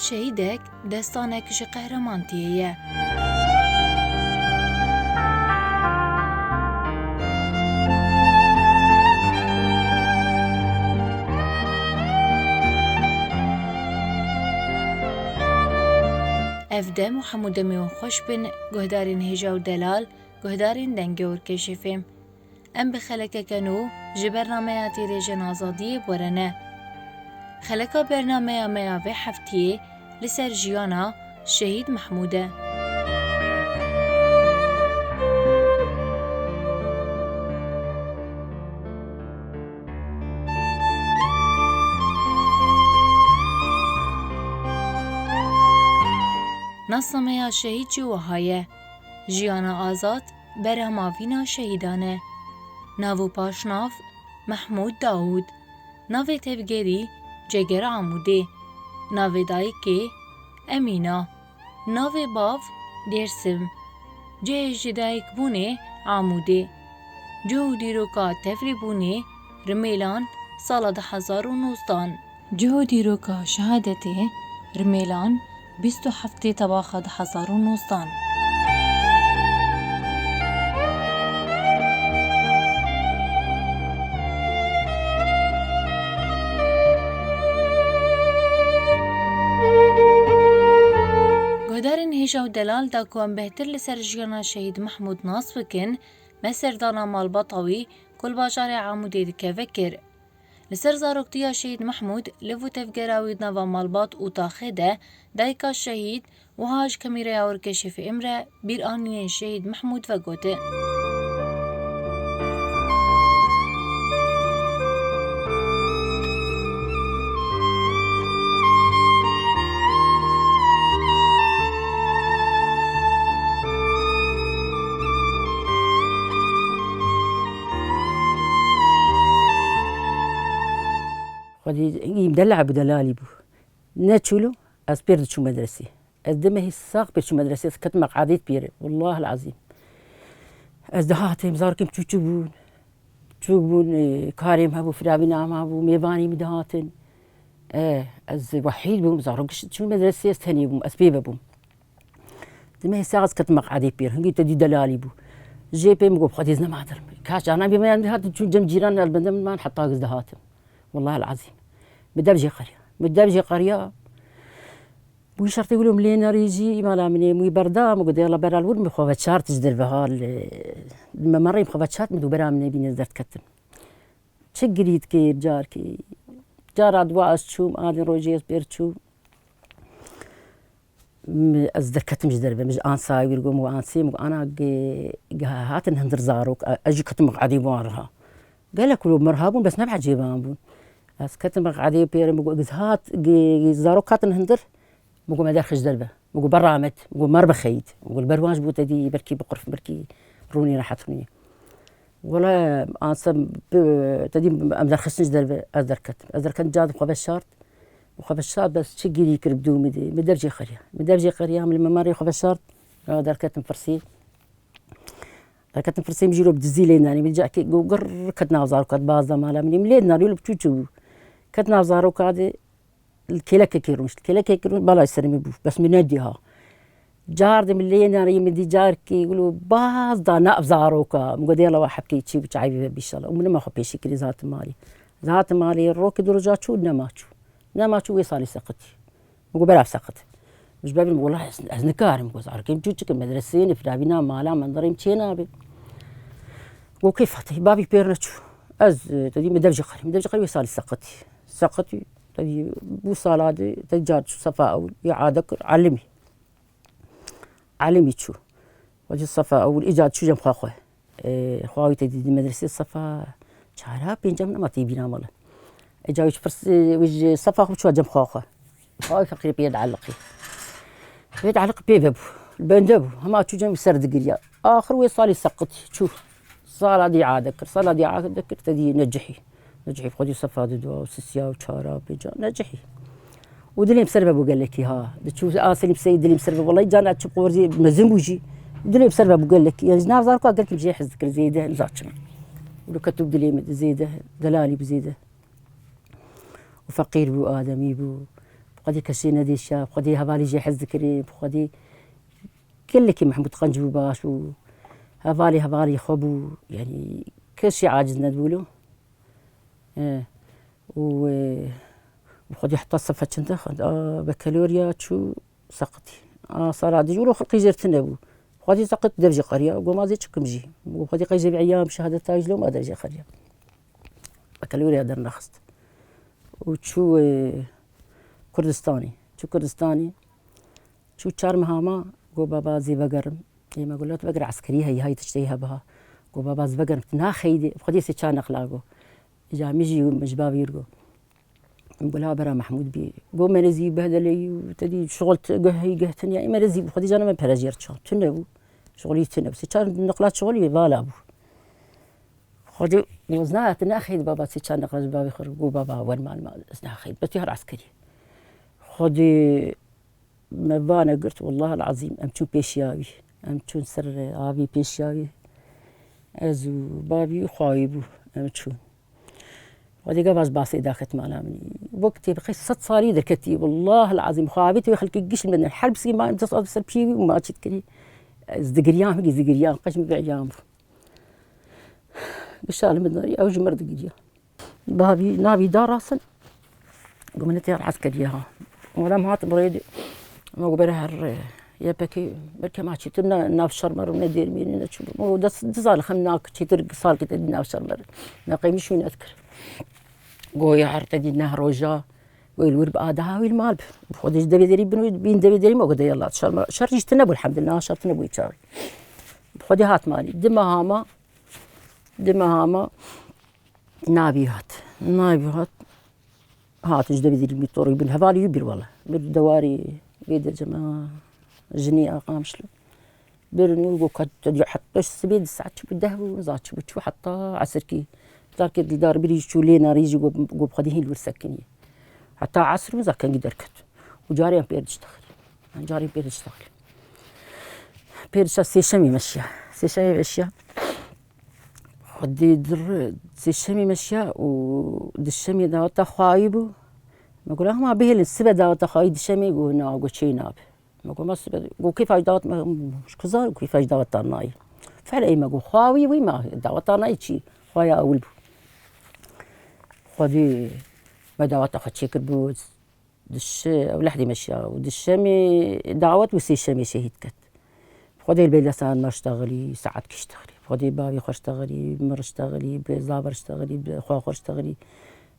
شهیدک دستانکش قهرمانتیه. افده محمود میون خوش بن گهدارین هجا و دلال گهدارین دنگه ورکشفیم. ام بخلکه کنو جبرنامه تیره جنازادی برنه. خلکا برنامه میاوه هفتیه لسر جیانا شهید محموده. نصمه شهید جوهایه جیانا آزاد برهماوینا شهیدانه. ناو پاشناف محمود داود. ناو تفگری جگر عمودی. ناو دایکی امینا. ناو باف دیرسم. جهش دایک بونه عمودی. جهودی رو که تفری بونه رمیلان سال 2019. جهودی رو که شهادته رمیلان 27 تباخ 2019. گهدارین هیجا و دلال دا کوان بهتر لسر جیانا شهید محمود ناس بکن مسر دانا مال بطاوی کل باجار عمودی دکه وکر. لسر زاروکتیا شهید محمود لفو تفگراوید نوا مالبات و تاخده دایکا شهید و هاج کمیره اور کشف امره بیر آنین شهید محمود و گوته. خدي مدلع بدلالي بو ناتشولو از بيرد شو مدرسي از دمه الساق بيرد شو مدرسي كت مقعديت بير والله العظيم از دهاتي مزاركم تشوبون كاريم هابو فرابينا هابو ميباني مدهاتن از وحيد بو مزاركش شو مدرسي استني بو اسبيبه بو دمه الساق كت مقعديت بير هنجي تدي دلالي بو جي بي مقو خدي زنا مادر كاش انا بما هات شو جم جيران البندم ما نحطها قز دهاتم والله العظيم مدبجي قرية بو شرط يقولوا ملينا ريجي ما لا مني مي بردا مو قد يلا برا الور مخوفت شارت تجدر بها لما مرة مخوفت شارت مدو برا مني بين زرت كتم تشقريت كي بجاركي جار ادواس شوم ادي روجيس بيرتشو ازدر كتم جدر مش انسا يقولوا مو انسي مو انا هاتن هندر زاروك اجي كتم قعدي بارها قال لك مرهابون بس نبع جيبان بون بس كتم قعدي بير مو هات زاروكات نهندر مو ما داخل دربه مو برامت مو مربى خيد مو برواج بو تدي بركي بقرف بركي روني راحت روني ولا انسم تدي امدر خصني دربه ازدر كتم جاد قبل شارت وقبل شارت بس تشقي كربدو مدرجي قريه من المماري قبل شارت ادر كتم فرسي كتم فرسي مجيرو بدزيلين يعني بيجا كي قر كتنا وزاركات بازا مالا مني مليدنا ريلو بتشوتشو كتنا وزاركات الكيلك كيروش بلا يسرمي بوف بس مناديها جارد ملينا يعني مدي جاركي يقولوا باز دا ناف زاروكا مقديلا واحد كي تشي بتعيبي بيشلا ومن ما خبي شي كري ذات مالي الروك درجات شو نماتشو ويصالي سقتي مقو بلا سقط مش بابي والله ازنكار مقو زاركي مجوجك مدرسين فرابينا مالا منظري مشينا بي وكيف فتي بابي بيرنتشو از تدي مدبجي قري ويصالي سقتي تدي بو صالادي تجاد صفاء اول يعادك علمي شو وجه الصفاء اول ايجاد شو جم خاخه خواوي تدي مدرسه صفاء شهرها بينجم ما تيبينا مالا اجاوش فرس وجه صفاء شو جم خاخه خواوي فقري بيد علق بيبو البندبو هما شو جم سرد قريا اخر ويصالي سقطي شوف صالادي عادك تدي نجحي بخدي صفاء دوا وسسيا وشارا بيجا نجحي ودليم سربه بقول لك ها تشوف اسلم سيد دليم سربه والله جانا تشقور زي مزنبوجي دليم سربه بقول لك يا جناب زاركو قلت مجي حزك زيده نزاتش ولو كتب دليم زيده دلالي بزيده وفقير بو ادمي بو بخدي كشينا دي الشاب بخدي هبالي جي حز كريم بخدي كلك محمود قنجو باش هبالي خبو يعني كل شيء عاجزنا نقوله وخدي حتى الصفة كنت بكالوريا شو سقطي صار ديجولو خلقي زرتنا بو خدي سقط درجة قرية وما زيد كمجي وخدي قيجي بعيام شهادة تاج لو ما درجة قرية بكالوريا درنا خست وشو كردستاني شو شار مهاما قو بابا زي بقرم زي ما قلت بقر عسكرية هي تشتيها بها قو بابا زي بقرم تنها خيدي بخدي سيشان اخلاقو اجا ميجي مجباب يرقو نقولها برا محمود بي قو مرزي بهدلي وتدي شغل قهي قهتني يعني مرزي بخدي جانا من بهرجير تنبو شغلي تنبو سيشان نقلات شغلي بالا بو خدي وزنها تنها خيد بابا سيشان نقلات بابي خر قو بابا وين ما زنها خيد بس يهر عسكري خدي ما بانا قلت والله العظيم امشو بيشياوي امشو سر ابي بيشياوي ازو بابي خايبو امشو ودي قباز باسي داخت معنا مني وقتي بخي 6 صاري دركتي والله العظيم خابتي ويخلك القش من الحرب سي ما تصل بشي وما تشكري زقريان قش بعيام قشال من اوج مرد قديا بابي نابي دار اصلا قمنتي العسكريه ولا ما بريد ما قبرها يا بكي بركي ما شفت ناف شرمر من دير مين نشوف مو دزال خمناك تشتر صار كده ناف شرمر ما قيمش وين اذكر قوي عرت دي نهروجا والورب هاوي المال بخدش دبي دري بين دبي دري ما قد يلا شرمر شرج تنبو الحمد لله شرت نبوي شاري بخدي هات مالي دمهاما نابيهات هات جدبي دري ميتوري بالهبالي يبر والله بالدواري بيد الجماعة جني أقامشلو برني وقد تدي حتى السبيد ساعات شو بده وزات شو حتى عسركي ذاك الدار بريج شو لينا ريجي قو بخديه الورسكني حتى عصر وزاك كان يدركت وجاري بيرد يشتغل بيرد سيشمي مشيا خدي در سيشمي مشيا ودشمي داوتا خايبو ما قولها ما به السبب داوتا خايد شمي قونا قوشي ناب ما قول ما السبب قو كيف داوت مش كذا وكيف داوت طناي فعلا ما قو خاوي وما داوت طناي شي خايا أولبو خدي ما داوت أخد شكر بوز دش ولحدي مشيا ودشمي دعوت وسيشمي شهيد كت خدي البيت لسان ما اشتغلي ساعات كشتغلي خدي بابي خش اشتغلي مر اشتغلي بزابر اشتغلي بخواخر اشتغلي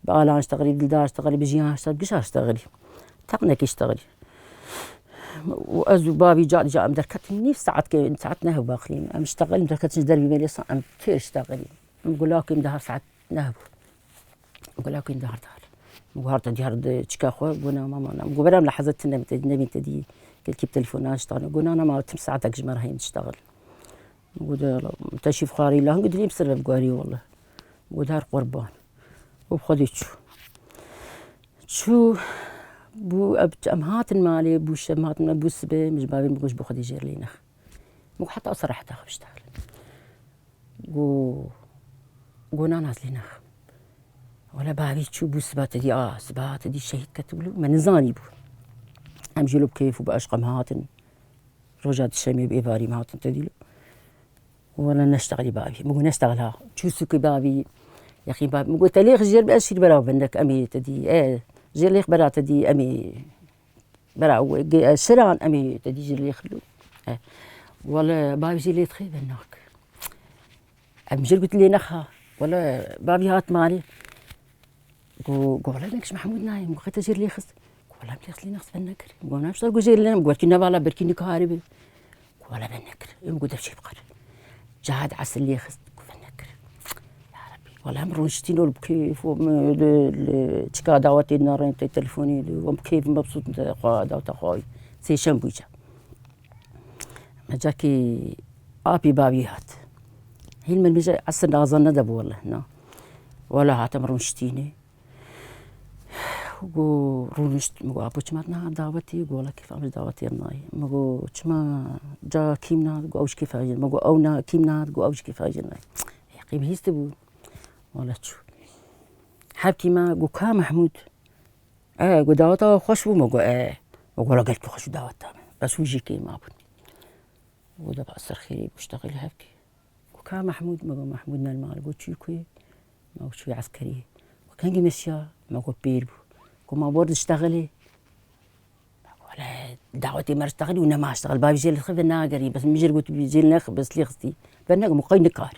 بآلان اشتغلي بلدار اشتغلي بجيان اشتغلي بقشار اشتغلي تقنك اشتغلي وازو بابي جاء مدركتني ساعات نهب باخلين ام اشتغل مدركتني دربي مالي ام كثير اشتغلي نقول لكم دهر ساعات نهب نقول لكم دهر وهارت دهر تشكاخو قلنا ماما انا نقول برام لحظات نبي تدي كل تليفونات اشتغل قلنا انا ما تم ساعتك جمر هي تشتغل نقول تشوف خاري لا نقول لي بسبب قاري والله نقول دهر قربان وبخدي شو بو امهات مالي بو شمهات مالي بو سبي مش بابي مش بخدي جير لي نخ مو حتى اصرح تاخذ بشتغل قو ناس لي نخ ولا بابي شو بو سبات دي شهيد كتبلو ما نزاني بو امجلو بكيف وباشقى مهات رجعت الشمي بإيفاري مهات تديلو ولا نشتغل بابي مو نشتغلها شو سوكي بابي يا اخي بابي قلت ليك جير باشي براو بنك امي تدي جير ليك برا تدي امي براو شران امي تدي جير ليك له ولا بابي جير لي تخيب هناك ام جير قلت لي نخها ولا بابي هات مالي قول لك محمود نايم قلت جير لي خص قول لي نخص بنكر قول مش تقول جير لي قلت كنا بالا بركيني كهاربي ولا بنكر يوم قلت بشي بقر جهاد عسل لي خص والله مرونشتين ول بكيف تشكا دعوتي النار تليفوني وبكيف مبسوط دعوت اخوي سي شمبوجا ما جاكي ابي بابي هات هي من بيجي عسل اظن دب والله نا ولا هات مرونشتيني وقو رونشت مقو ابو ما دعوتي قول كيف عمل دعوتي الناي مقو ما جا كيمنا قو اوش كيف اجي مقو اونا كيمنا قو اوش كيف اجي يا قيم هيستبو ولا شو حبتي ما قوكا محمود قو دعوتها خوش بو مقو وقول قلت خوش دعوتها بس وجي كي ما بون وده بأثر خيري بشتغل هبكي وكان محمود مقو محمود المال قلت شو كوي ما قلت شوي عسكري وكان جي مشيا ما قلت بيربو وما برد اشتغلي ولا دعوتي ما اشتغلي وانا ما اشتغل بابي جيل خذ الناقري بس مجر قلت بيجي ناخ بس لي خستي فانا مقاي نكار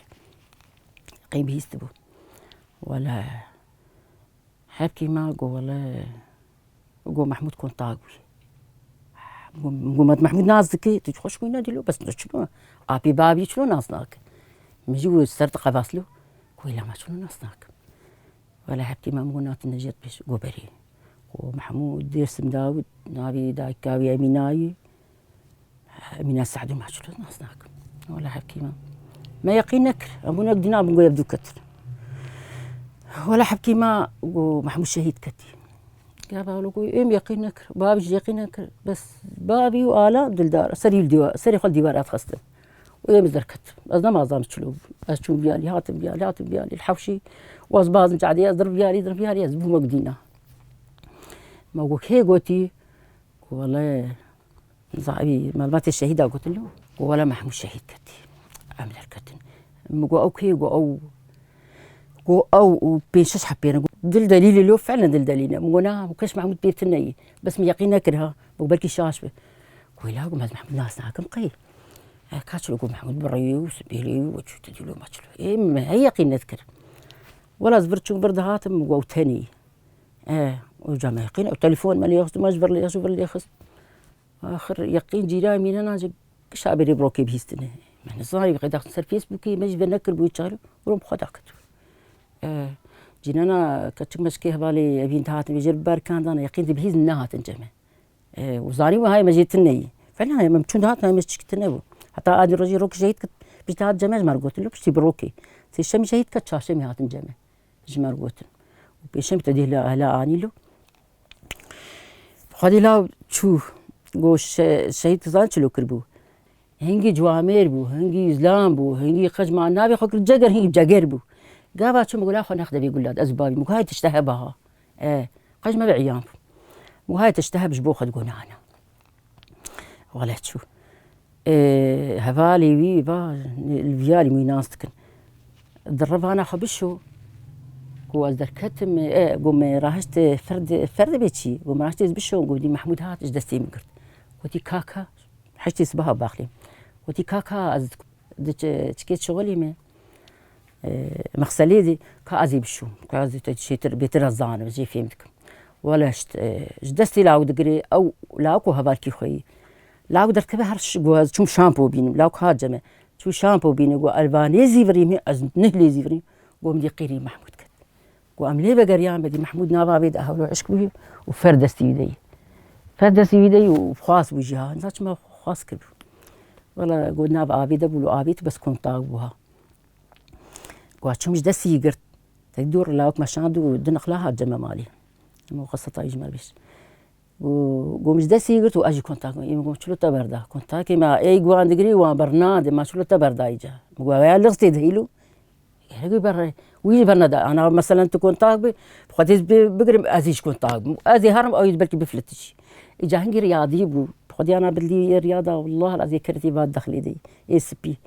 قيم هيستبو ولا حبكي ما قو ولا قو محمود كون طاقوي قو محمود نازكي تخش وين له بس شنو ابي بابي شنو ناصناك مجي سرت قفاصلو ولا ما شنو ناصناك ولا حبكي ما مقنات النجات بيش قو بري ومحمود ديرسم داود نابي دايكاوي اميناي امينا سعد ما شنو ناصناك ولا حبكي ما يقين نكر ابونا قدنا بنقو يبدو كتر ولا حبكي ما محمود شهيد كتي قابا لو ام يقين نكر بابي يقين نكر بس بابي وآلا دلدار سري الديوار سري خل ديوارات خستم ويم زركت أنا ما ظامت شلوب أشوف بيالي هاتم بيالي هاتم بيالي الحوشي وأزباز قاعد يضرب بيالي زبون مقدينا ما أقول هي قوتي والله صاحبي معلومات الشهيدة قلت له ولا محمود شهيد كتي عمل الكتن مقول أوكي او بينشش حبينا دل دليلي له فعلا دل دليلنا مقولنا وكاش محمود بيتني بس ميقينا كرها وبركي شاشبه ويلا قوم محمود ناس ناكم قي كاتش لو محمود بريوس بيلي وشو تديلو ما تشلو اما هي يقين نذكر ولا زبرتشو بردهات وتاني وجامع يقين التليفون مالي ياخذ ما جبر لي يشوف اللي ياخذ اخر يقين جيران من انا شابري بروكي بيستني من صاير قاعد اخسر فيسبوكي ما جبر نكر بيتشارو ورم خداك جينا كتشك مسكي هبالي ابين تهات بيجرب باركان انا يقين بهيز النهات انجمه وزاري وهاي ما جيتني فعلا هاي ممكن هات ما مشكتني حتى ادي رجي روك جيت بتاعت جماج مرقوت له بشتي بروكي تشم جيت كتشاشم هات انجمه جمرقوت وبيشم تدي لا اني له خدي لا شوف gosh شهيد زانش لو كربو هنجي جوامير بو هنجي زلام بو هنجي خجمة نابي خكر جگر هنجي جگر بو قابا شو مقول اخو ناخذ بيقول لاد اسبابي مو هاي تشتهى بها خجمة بعيان مو هاي تشتهى بجبوخة تقول انا ولا تشوف هفالي وي با الفيالي مي ناستكن دربها انا خبشو قو ازدر كتم قوم راهشت فرد بيتشي قوم راهشت بشو قوم دي محمود هات ايش دستي مقرت وتي كاكا حشتي سبها باخلي وتي كاكا از تشكيت شغلي ما مغسلي دي كازي بشو كازي تشي بيتر الزان بجي فهمتك ولا دستي لاو دقري او لاكو هبالكي خوي لاو دركبه هرش جواز شوم شامبو بين لاو هاجمه شو شامبو بين جو البانيزي فريمي از نهليزي فريم قوم دي قيري محمود كت قوم لي بقريان بدي محمود نابا بيد اهلو عشق بيه وفردستي يدي فردستي يدي وخاص وجهها ناش ما خاص كبو والله قلنا بابي بولو ابيت بس كنت طاقوها قوات شو مش دسي قرت تدور لاوك مشاندو دنقلاها الجمع مالي مو قصة يجمل بيش وقومش دسي قرت واجي كنت يقوم شلو تبردا كنت كي ما اي قوان دقري وان برناد ما شلو تبردا يجا قويا لغتي دهيلو يقول برا ويجي برناد انا مثلا تكون طاقبي بخديز بقري ازيش كنت طاقب ازي هرم او يدبلكي بفلتش اجا هنجي رياضي بو خدي انا بدي رياضه والله العظيم كرتي بعد دخلي دي اس بي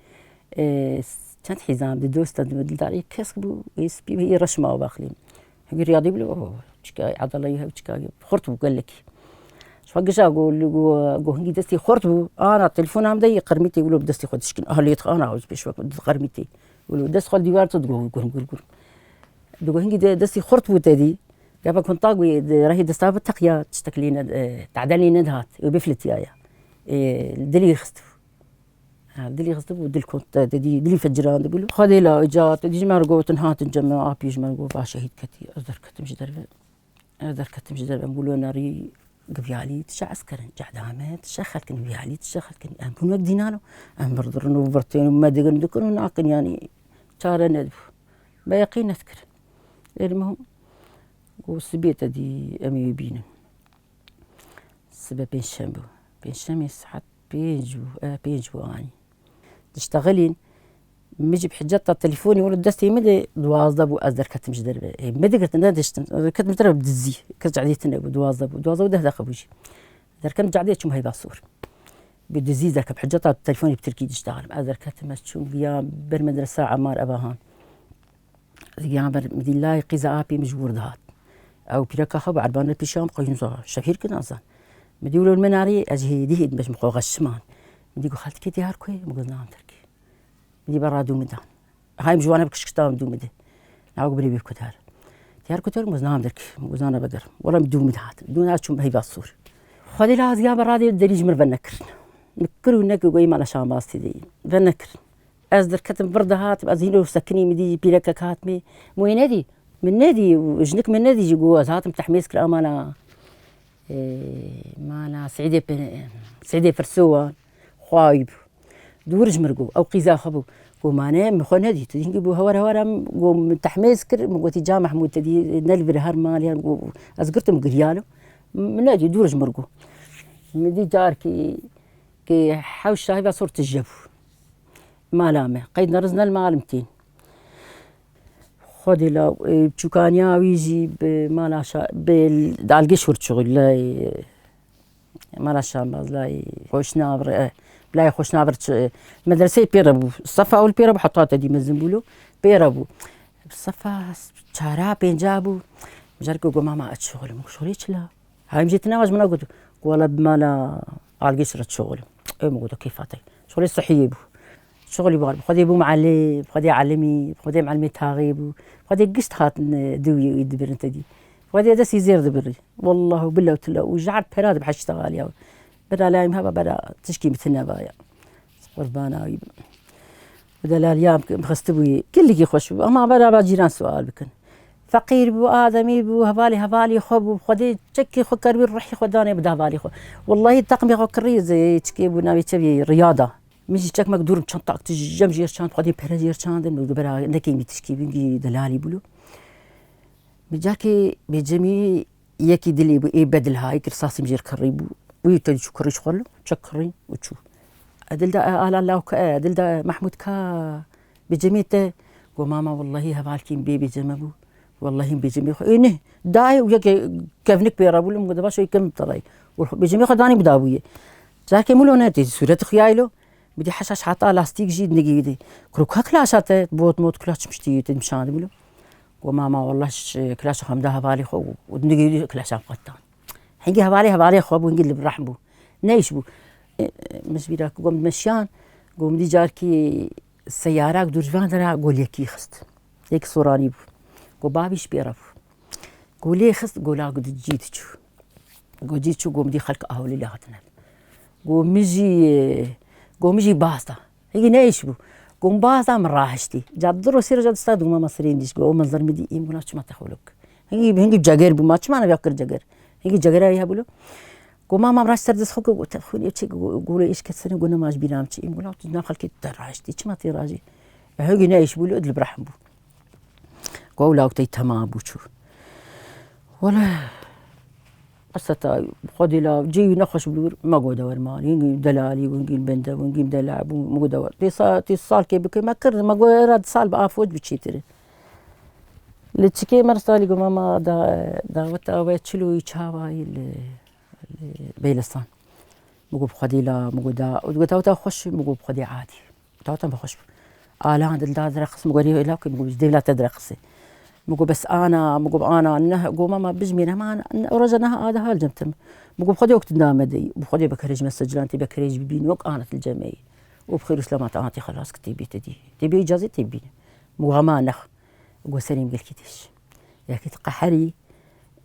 كانت حزام دي دوست داري كسبو اس بي هي رشمه وباخلين هنجي رياضي بلو تشكاي عضليه وتشكاي خرطو قال لك فقش اقول له هنجي دستي خرطو انا تليفون عم ضيق قرميتي يقولوا بدستي خد شكل اهلي انا عاوز بشوك قرميتي يقولوا دست خد ديوار تدقو يقول هنجي دستي خرطو تدي قبل كنت طاقوي راهي دستاب تقيا تشتكلين تعدلي ندهات وبفلت يايا دلي خستف دلي خستف ودل كنت دلي فجران بيقولوا خذي لا اجات دي جمرقو تنهات جمع ابي جمرقو باشهيد كتي اذر كتم جدر بقولوا ناري قبيالي تشع عسكري جعدامات تشخل كن بيالي تشخل كن ام بون مقدينانو ام برضرنو برتين وما دقن دكنو ناقن يعني شارة ندف بيقين نذكر المهم وسبيت دي امي بينا سبب بين شمس حد بينجو اني تشتغلين مجي بحجات تليفوني ولد دستي مدي دوازدبو أزدر كتم جدر مدي قلت ندشتن كتم جدر بدزي كت عديتنا دوازدبو ده خبوجي در كم جعديت شو هي باصور بدزي ذاك بحجات التليفوني بتركي تشتغل أزدر كتم شو قيام بالمدرسة عمار أباهان قيام مدي الله قيزا أبي مجبور دهات أو بيركا خب عربان البيشام قينزا شهير كنا أصلا مدي ولو المناري أجهي ديه باش مخو غشمان مدي قو خالتك كي ديار كوي مقول نعم تركي مدي برا دومدان هاي مجوانا بكشكتام دومده نعوق بري بيكوتار ديار كوتار مزنام درك مزانا بقر ولا مدومدات دون هاد شو هي باصور خدي لا زيا برادي دريج مر بنكر نكرو نك قوي مال شام باستي دي بنكر أصدر كتم بردهات أزينو سكني مدي بيركا كاتمي مو نادي من نادي وجنك من نادي جوا زاتم تحميس كر أمانة مانا سعيدة فرسوان خايب دورج مرقو أو قيزا خبو ومانا مخو نادي تدين بو هورا قوم تحميس كر مقوتي جا محمود تدي نلفر هار مالي أزقرتم قريالو من نادي دورج مرقو مدي جار كي حوش شايفة صورة الجبو مالامه قيدنا رزنا المعلمتين خدي لا بشوكانيا ويجي بمالا دالقش ورد شغل لا مالا شامباز لا خوش نابر بلا خوش نابر مدرسة بيربو الصفا أول بيربو حطات دي مزنبولو بيربو الصفا شارع بينجابو مجركو قو ماما أتشغل مشغليش لا هاي مجيتنا واج منا قلت ولا بمالا عالقش رد شغل ايه مقولو كيف عطي شغلي صحية بو شغلي بغال بخدي بو معلم بخدي علمي بخدي معلمي تاغيب بخدي قشت خات دوي يدبر انت دي بخدي داس يزير دبري والله بالله وتلا وجعل بيراد بحش تغالي بدا لايم هبا بدا تشكي مثلنا بايا قربانا بدا لا اليوم مخستبوي كل اللي يخش اما بدا جيران سؤال بكن فقير بو آدمي بو هبالي خب بخدي تشكي خو كربي روحي خداني بدا هبالي خو والله التقمي خو كري زي تشكي بو ناوي تبي رياضه ميجي تشك مقدور بشنطة تجمع جيرشان بخدي بيرا جيرشان دم برا نكي متشكي بيجي دلالي بلو بجاكي بجمي يكي دلي بو بدل هاي كرصاصي مجير كريبو ويتدي شو كريش خلو تشكري وتشو أدل دا آل الله وكا أدل دا محمود كا بجميته وماما والله هبالكين بيبي جمبو والله بجمي إنه داي وياك كيفنك بيرابو لهم قد باشو يكمل طلعي بجمي خداني بدابويه جاكي مولوناتي سورة خيايلو بدي حشاش حاطة لاستيك جيد نجيدي كروك كلاشات بوت موت كلاش مشتي تمشان بلو وماما والله كلاش خمدها بالي خو ونجيدي كلاش قطان حنجي هبالي خو ونجي اللي برحبو نايش بو مش بيراك قوم مشيان قوم دي جاركي السيارة دور جوان درا قول يكي خست هيك صوراني بو قو بابيش بيعرف قول لي خست قول لا قد جيت شو قوم دي خلق أهولي لا هتنا قوم مجي باسطة هيجي نايش بو قوم باسطة من راحتي جدرو سير جد استاد وما مصرين ديش قوم منظر مدي إيه ولا شو ما تخولك هيجي بجاجر بو ما شو ما أنا بيأكل جاجر هيجي جاجر يا بلو قوم ماما مراش سردس خوك وتخوني وشي قولي إيش كتسني قلنا ماش بينام شيء ولا تجنا خلك تراحتي شو ما تراجي هيجي نايش بو أدل برحم بو قولا وقتي تمام بو شو ولا قصة خدي لا جي نخش بلور ما قود دور مال ينجي دلالي ونجي بنده ونجي دلعب وما دور تصال كي بكي ما كرد ما قود راد صال بافوج بتشيتري لتشكي مرسالي قو ماما دا وتا ويتشلو يشاوا بيلسان مقو خدي لا مقو دا وتا خش مقو خدي عادي تا بخش آلان دل درخص مقو لي لا كي مقو دي لا تدرخصي مقو بس أنا إنها قو ماما بجمينا ما ورجناها هذا هالجمتم مقو بخدي وقت نامدي بخدي بكرج مسجلانتي بكرج ببين وق أنا في الجمعية وبخير سلامات أنتي خلاص كتبي تبي إجازة تبي مقو غما نخ قو سليم قال كتيش يا كي تقحري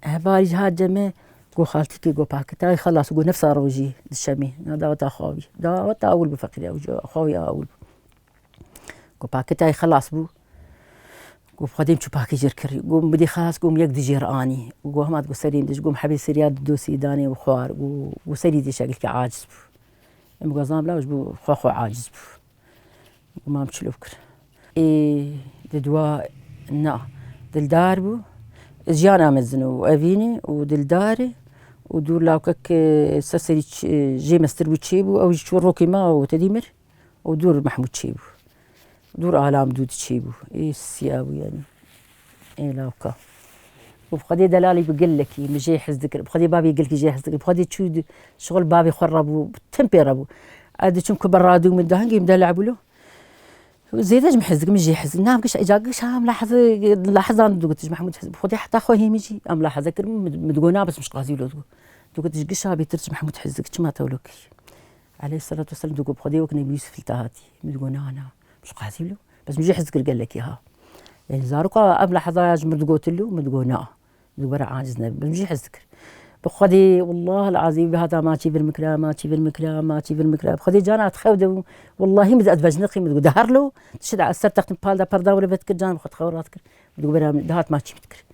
هبارج هاد جمع قو خالتي قو باكتاي خلاص قو نفس روجي الشمي داوت أخوي داوت أول بفقري أخوي أول قو باكتاي خلاص بو قوم خديم شو باكي جير كري قوم بدي خلاص قوم يقدي جيراني وقوم هاد قو سليم دش قوم حبي سرياد دوسي داني وخوار وسري دي شكل كعاجز بو قزام لا وجبو خو عاجز بو ما مشلو بكر اي ددوا نا دل داربو جانا مزنو افيني ودل داري ودور لاوكك سسري جي مستر بو تشيبو او شو روكي ما وتديمر ودور محمود تشيبو دور آلام دود تشيبو السياوي يعني لاوكا وبخدي دلالي بقول لك مجي حزدك بخدي بابي يقول لك جي حزدك بخدي تشود شغل بابي خربوا تمبيربو عاد تشم كبرادو من دهنجي مدلعبوا له زيداج محزق مجي حزق نعم قش اجاقش ها ملاحظه دوقتش محمود حزق بخدي حتى خويا ميجي ملاحظه كر مدقونا بس مش قاضي له دوقتش قشها بيترش محمود حزق ما تولك عليه الصلاه والسلام دوق بخدي وكنا يوسف التهاتي مدقونا انا مش قاضي له بس مجي حزق قال لك اياها يعني زارقه ملاحظه جمر قلت له مدقونا دوبر عاجزنا بمجي حزق بخدي والله العظيم بهذا ماشي بالمكلا ماشي بالمكلا ماشي بالمكلا بخدي جانا تخود والله مد ادفجنقي مد دهر له تشد على السر تخت بالدا بردا ولا بتك جان بخد خوراتك مد برا دهات ماشي بتكر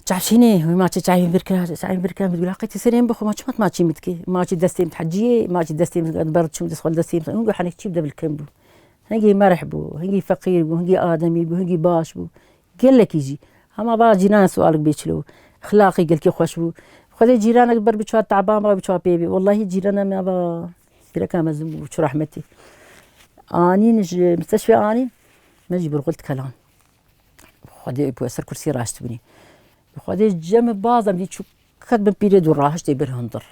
تعرفيني ما تعرفين بركه تعرفين بركه تقول لقيت سرين بخو ماشي متكي ماشي دستي متحجيه ماشي دستي برد شو دخل دستي نقول حنك تشيب دبل كمبو هنجي مرحبو هنجي فقير بو هنجي ادمي بو هنجي باش بو قال لك يجي هما باجي ناس سؤالك بيشلو اخلاقي قال كي خوش بو خذي جيرانك بر بشوا تعبان ما بشوا بيبي والله جيرانا ما با بركه مزم وش رحمتي اني نجي مستشفى اني نجي قلت كلام خذي بوسر كرسي راشتبني خذي جم باز بدي شو كتب بيريد وراحش تبر هندر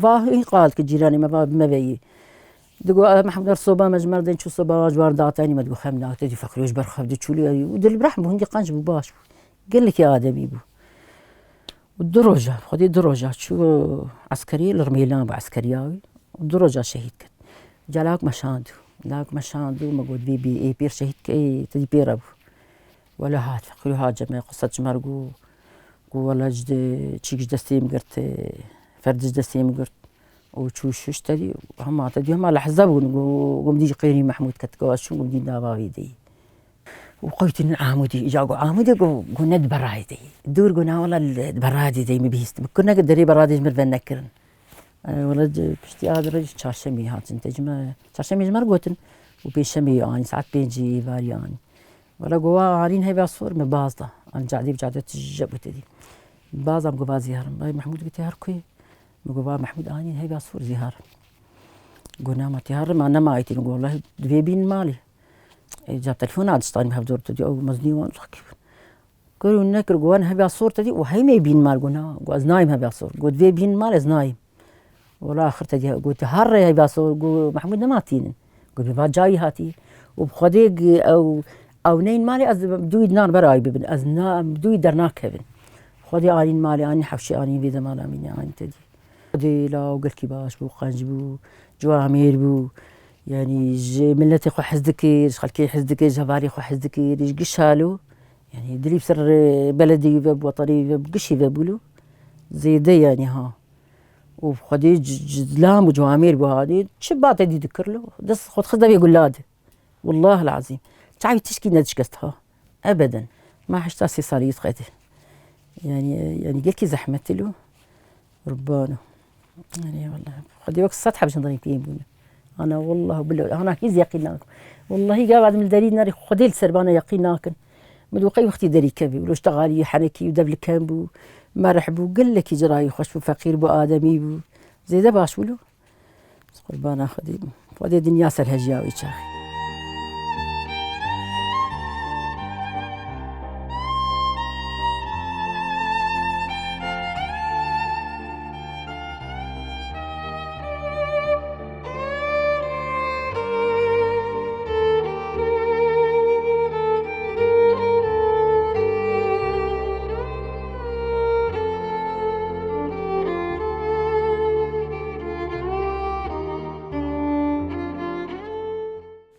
با قالت جيراني ما بي دقوا محمد الصوبا مجمر دين شو صوبا جوار داتاني ما تقول خمنا تدي فكروش برخب دي تشولي ودل برحم هندي قنج باش قال لك يا ادمي بو والدروجة خذي دروجة شو عسكري الرميلان بعسكرياوي والدروجة شهيد كت جالاك مشاندو ما قلت بي اي بير شهيد كي تدي بيرب ولا هات فقري هاجم قصة جمرقو ولا جد تشيك دستيم قرت فردج دستيم قرت وشوش تدي هم لحظة قوم دي قيري محمود كتقواش شو قوم دي دابا دي وقلت إن عامودي جاكو عامودي قلنا برادي الدور قلنا والله برادي زي ما بيست كنا قدري برادي جمر بنكرن والله بشتي هذا رجل شاشمي هات انت جما شاشمي جمر قوتن وبيشمي يعني ساعات بيجي فاري يعني ولا قوا عارين هي باصور مبازطة أنا جعدي بجعدة تجبت دي بازم قوا زيارة محمود قلت هركوي قوا محمود آني هي باصور زيارة قلنا ما تهار ما أنا ما أيتين والله دبيبين مالي جاب تلفون عاد اشتغل بها بدور تدي او مزني وان قالوا نكر قوان هبي الصور تدي وهي ما يبين مال قلنا قاز نايم هبي الصور قلت في بين مال از نايم ولا اخر تدي قلت هر هبي الصور قلت محمود ما تين قلت بفات جاي هاتي وبخديق او نين مالي از بدو نار براي ببن از بدو درنا كبن خدي عين مالي اني حفشي اني في زمان امين اني تدي خدي لا وقلت باش بو قنج بو جوامير بو يعني ملتي خو حزدكير خلكي حزدكير جباري خو حزدكير ايش قشالو يعني دري بسر بلدي باب وطني باب قشي بابولو زي دي يعني ها وخدي جزلام وجوامير بهادي شبات دي ذكر له دس خد خذ يقول لاد والله العظيم تعبي تشكي ندش قستها ابدا ما حشتاسي صار يتقد يعني قلكي زحمت له ربانه يعني والله خدي وقت السطح باش نضرب فيه أنا والله بالله أنا كيز يقيناك والله قاعد من الدليل ناري خديل سربانة يقيناك مدوقي وقتي دري كبي ولو اشتغالي حنكي ودبل كامبو مرحبو قال لك جراي خوش فقير بو آدمي بو زي ده باش ولو قربانا خدي دنيا سرهجياوي شاخي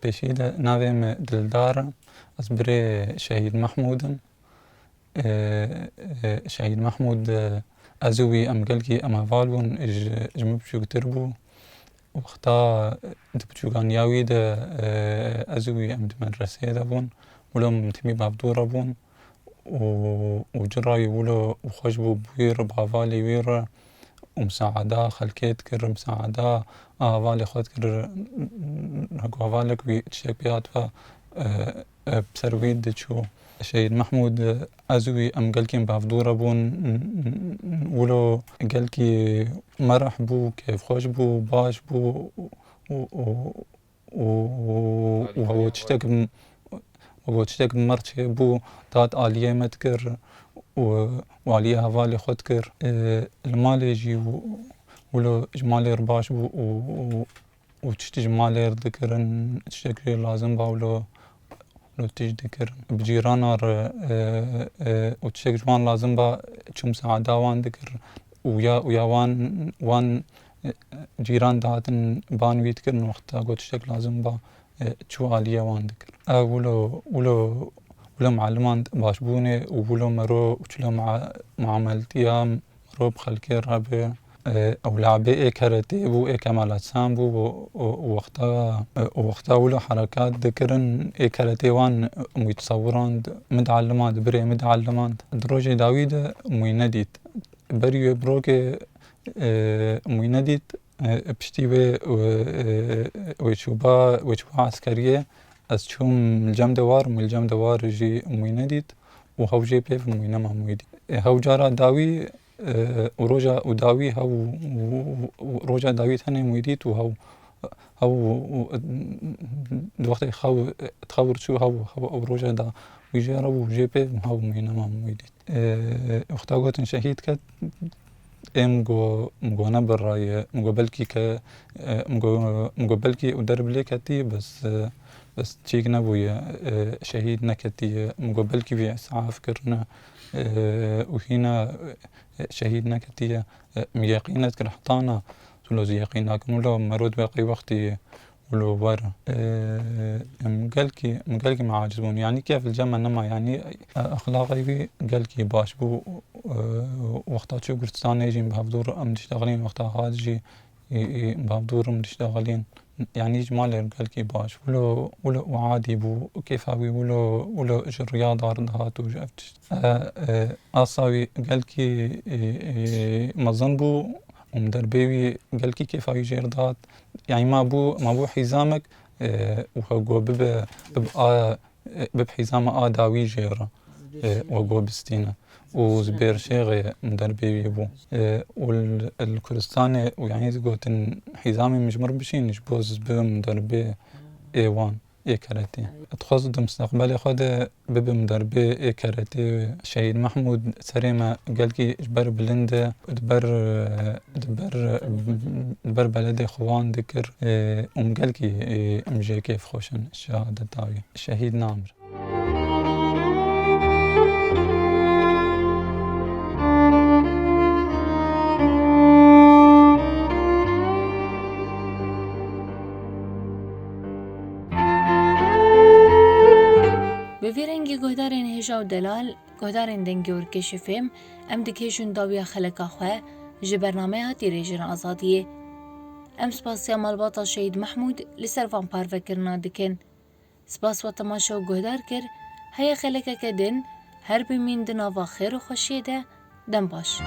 بشيدة ناظم دلدار أصبري شهيد محمود شهيد محمود أزوي أم قلقي أما فالون جمب شو تربو وقتا دبتشوغان ياويد أزوي أم دمدرسة دابون ولهم تمي بابدورة بون وجراي ولو وخشبو بوير بافالي وير ومساعدة خلكيت كر مساعدة أهوالي خود كر هقوالك بيتشبيات ف بسرويد شو شهيد محمود أزوي أم قلكي بافدورة بون ولو قلكي مرح بو كيف خوش بو باش بو وهو تشتك مرتي بو تات آلية متكر وعليها هفالي خدكر المال يجي ولو جمالي رباش وتشتي جمالي ذكرن تشتكي لازم باولو لو تجذكر بجيرانار وتشتكي جمال لازم با تشم سعادة وان ذكر ويا وان جيران دهاتن بان ويتكرن وقتا قد تشتك لازم با تشو آلية وان ذكر ولو معلمان باش بوني ولو مرو وشلو معاملتيا مرو بخلكي رابي او لعبه اي كاراتيه بو اي كمالات سامبو وقتا ولو حركات ذكرن اي كاراتيه وان متصوران متعلمات بري متعلمات دروجي داويد موينديت بريو بروكي موينديت بشتي ويشوبا عسكريه از چوم الجم دوار جي موينديت وهو جي بيف موينما مويدي هو جارا داوي وروجا وداوي هو روجا داوي ثاني مويديت وهو وقت تخور شو هو روجا دا ويجارا وجي بيف هو موينما مويديت وقت قلت شهيد كت مگو نبر رای مگو بلکی ودرب لي كتي بس تشيك نبوي شهيد نكتي مگو بلکی في اسعاف كرنا وهنا شهيد نكتي ميقينات كرحطانا ولو زيقيناك ولو مرود باقي وقتي ولو برا مقالكي ما عاجبوني يعني كيف الجمع نما يعني اخلاقي قالكي باش بو وقتا شو كردستان يجي بهفدور ام تشتغلين وقتا خارجي بهفدور ام تشتغلين يعني جمال قالكي باش ولو وعادي بو كيف هاوي ولو ايش الرياضة ردهات وجافتش اصاوي قالكي مظن بو ومدربيوي قالكي كيف هاوي جيردات يعني ما بو حزامك وهو بحزامة داوي جيرة وهو بستينة وزبير شيغي مدربي بو والكردستاني ويعني قلت حزامي مجمر بشين جبوز بمدربي ايوان اي كاراتيه اتخذ مستقبلي خد بمدربي اي كاراتيه شهيد محمود سريمة قالكي جبر بلنده دبر بلدي خوان ذكر قالكي امجي كيف خوشن الشهادة تاوي شهيد نامر بفيرنگی گهدارین هجا و دلال گهدارین دنگی ورکش فهم ام دکیشون داویا خلقا خواه جه برنامه هاتی ریجن آزادیه ام سپاسیا مالباتا شهید محمود لسر وان پارو کرنا دکن سپاس و تماشا و گهدار کر هیا خلقا که دن هر بمین دناوا خیر و خوشیه ده دن باش